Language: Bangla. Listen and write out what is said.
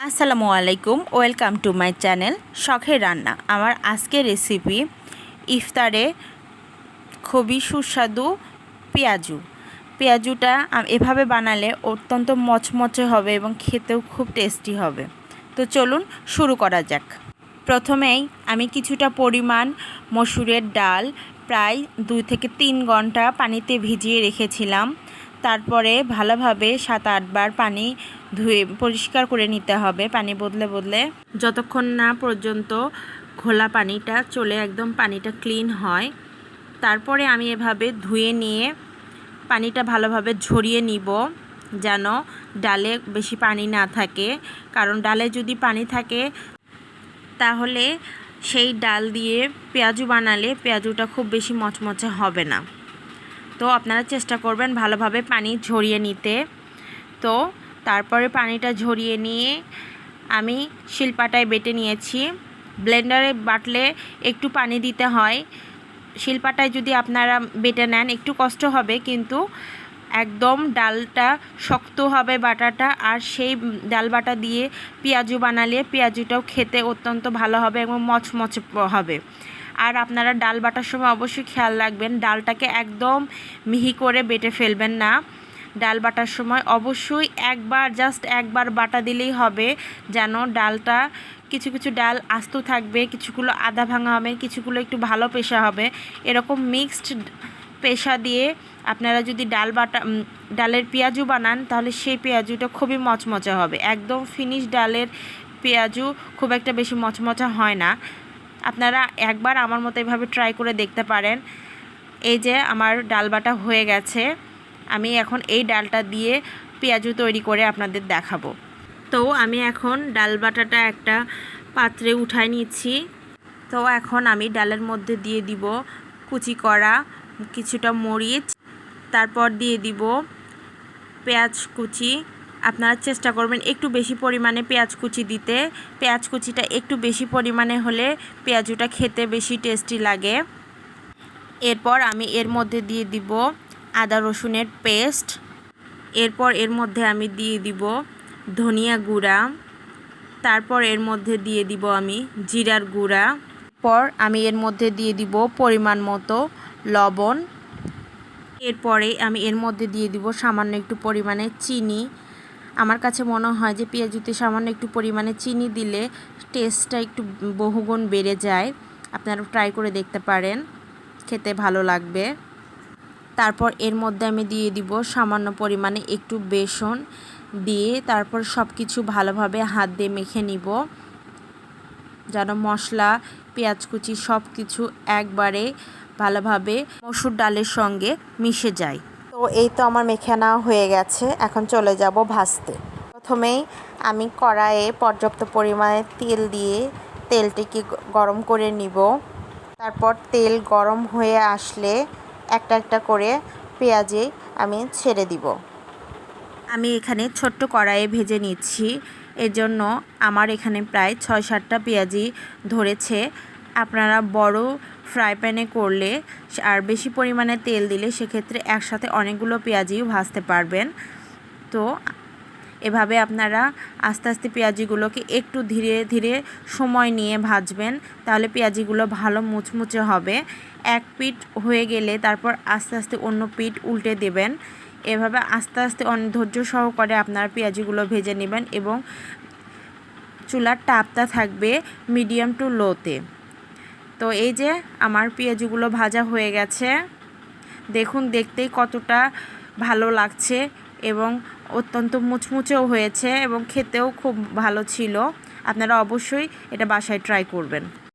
আসসালামু আলাইকুম, ওয়েলকাম টু মাই চ্যানেল শখের রান্না। আমার আজকের রেসিপি ইফতারে খুবই সুস্বাদু পেঁয়াজুটা এভাবে বানালে অত্যন্ত মচমচে হবে এবং খেতেও খুব টেস্টি হবে। তো চলুন শুরু করা যাক। প্রথমেই আমি কিছুটা পরিমাণ মসুরের ডাল প্রায় 2 থেকে 3 ঘন্টা পানিতে ভিজিয়ে রেখেছিলাম। তারপরে ভালোভাবে 7-8 বার পানি ধুয়ে পরিষ্কার করে নিতে হবে, পানি বদলে বদলে, যতক্ষণ না পর্যন্ত ঘোলা পানিটা চলে একদম পানিটা ক্লিন হয়। তারপরে আমি এভাবে ধুয়ে নিয়ে পানিটা ভালোভাবে ঝরিয়ে নিব, যেন ডালে বেশি পানি না থাকে। কারণ ডালে যদি পানি থাকে তাহলে সেই ডাল দিয়ে পেঁয়াজু বানালে পেঁয়াজুটা খুব বেশি মচমচে হবে না। তো আপনারা চেষ্টা করবেন ভালোভাবে পানি ঝরিয়ে নিতে। তো তারপরে পানিটা ঝরিয়ে নিয়ে আমি শিলপাটায় বেটে নিয়েছি। ব্লেন্ডারে বাটলে একটু পানি দিতে হয়, শিলপাটায় যদি আপনারা বেটে নেন একটু কষ্ট হবে, কিন্তু একদম ডালটা শক্ত হবে বাটাটা। আর সেই ডাল বাটা দিয়ে পেঁয়াজু বানালে পেঁয়াজুটাও খেতে অত্যন্ত ভালো হবে এবং মচমচে হবে। আর আপনারা ডাল বাটার সময় অবশ্যই খেয়াল রাখবেন, ডালটাকে একদম মিহি করে বেটে ফেলবেন না। ডাল বাটার সময় অবশ্যই জাস্ট একবার বাটা দিলেই হবে, যেন ডালটা কিছু কিছু ডাল আস্ত থাকবে, কিছুগুলো আধা ভাঙা হবে, কিছুগুলো একটু ভালো পেশা হবে। এরকম মিক্সড পেশা দিয়ে আপনারা যদি ডালের পেঁয়াজু বানান তাহলে সেই পেঁয়াজুটা খুবই মচমচে হবে। একদম ফিনিশ ডালের পেঁয়াজু খুব একটা বেশি মচমচে হয় না। আপনারা একবার আমার মতো এভাবে ট্রাই করে দেখতে পারেন। এই যে আমার ডাল বাটা হয়ে গেছে, আমি এখন এই ডালটা দিয়ে পেঁয়াজু তৈরি করে আপনাদের দেখাবো। তো আমি এখন ডাল বাটাটা একটা পাত্রে উঠায় নিচ্ছি। তো এখন আমি ডালের মধ্যে দিয়ে দিব কুচি করা কিছুটা মরিচ, তারপর দিয়ে দিব পেঁয়াজ কুচি। আপনারা চেষ্টা করবেন একটু বেশি পরিমাণে পেঁয়াজ কুচি দিতে। পেঁয়াজ কুচিটা একটু বেশি পরিমাণে হলে পেঁয়াজুটা খেতে বেশি টেস্টি লাগে। এরপর আমি এর মধ্যে দিয়ে দিব আদা রসুনের পেস্ট। এরপর এর মধ্যে আমি দিয়ে দিব ধনিয়া গুঁড়া। তারপর এর মধ্যে দিয়ে দিব আমি জিরার গুঁড়া। পর আমি এর মধ্যে দিয়ে দিব পরিমাণ মতো লবণ। এরপরে আমি এর মধ্যে দিয়ে দিব সামান্য একটু পরিমাণে চিনি। আমার কাছে মনে হয় যে পেঁয়াজুতে সামান্য একটু পরিমাণে চিনি দিলে টেস্টটা একটু বহুগুণ বেড়ে যায়। আপনারা ট্রাই করে দেখতে পারেন, খেতে ভালো লাগবে। তারপর এর মধ্যে আমি দিয়ে দিব সামান্য পরিমাণে একটু বেসন দিয়ে তারপর সব কিছু ভালোভাবে হাত দিয়ে মেখে নিব, যেন মশলা পেঁয়াজ কুচি সব কিছু একবারে ভালোভাবে মসুর ডালের সঙ্গে মিশে যায়। তো এই তো আমার মেখে নেওয়া হয়ে গেছে, এখন চলে যাব ভাজতে। প্রথমেই আমি কড়াইয়ে পর্যাপ্ত পরিমাণে তেল দিয়ে তেলটিকে গরম করে নিব। তারপর তেল গরম হয়ে আসলে একটা একটা করে পেঁয়াজি আমি ছেড়ে দিব। আমি এখানে ছোট্ট কড়াইয়ে ভেজে নিচ্ছি, এজন্য আমার এখানে প্রায় 6-7টা পেঁয়াজি ধরেছে। আপনারা বড় ফ্রাই প্যানে করলে আর বেশি পরিমাণে তেল দিলে সেক্ষেত্রে একসাথে অনেকগুলো পেঁয়াজিও ভাজতে পারবেন। তো এভাবে আপনারা আস্তে আস্তে পেঁয়াজিগুলোকে একটু ধীরে ধীরে সময় নিয়ে ভাজবেন, তাহলে পেঁয়াজিগুলো ভালো মুচমুচে হবে। এক পিঠ হয়ে গেলে তারপর আস্তে আস্তে অন্য পিঠ উল্টে দেবেন। এভাবে আস্তে আস্তে ধৈর্য সহকারে আপনারা পেঁয়াজিগুলো ভেজে নেবেন এবং চুলার তাপটা থাকবে মিডিয়াম টু লোতে। তো এই যে আমার পেঁয়াজিগুলো ভাজা হয়ে গেছে, দেখুন দেখতেই কতটা ভালো লাগছে এবং অত্যন্ত মুচমুচেও হয়েছে এবং খেতেও খুব ভালো ছিল। আপনারা অবশ্যই এটা বাসায় ট্রাই করবেন।